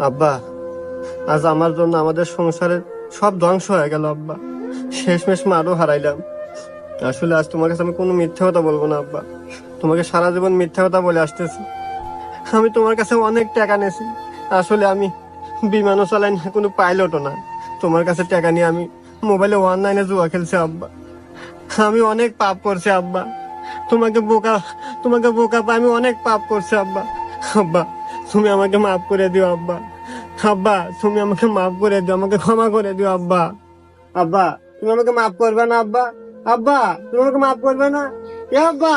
আব্বা, আজ আমার জন্য আমাদের সংসারের সব ধ্বংস হয়ে গেল আব্বা। শেষমেশ মারও হারাইলাম। আসলে আজ তোমার কাছে আমি কোনো মিথ্যা কথা বলবো না আব্বা। তোমাকে সারা জীবন মিথ্যা কথা বলে আসতেছি। আমি তোমার কাছে অনেক টাকা নিয়েছি। আসলে আমি বিমানও চালাই না, কোনো পাইলটও না। তোমার কাছে টাকা নিয়ে আমি মোবাইলে অনলাইনে জুয়া খেলছি আব্বা। আমি অনেক পাপ করছি আব্বা। তোমাকে বোকা তোমাকে বোকা পাই আমি অনেক পাপ করছি আব্বা। আব্বা, তুমি আমাকে মাফ করে দিও আব্বা। আব্বা, তুমি আমাকে মাফ করে দিও, আমাকে ক্ষমা করে দিও আব্বা। আব্বা, তুমি আমাকে মাফ করবে না আব্বা? আব্বা, তুমি আমাকে মাফ করবে না? এ আব্বা।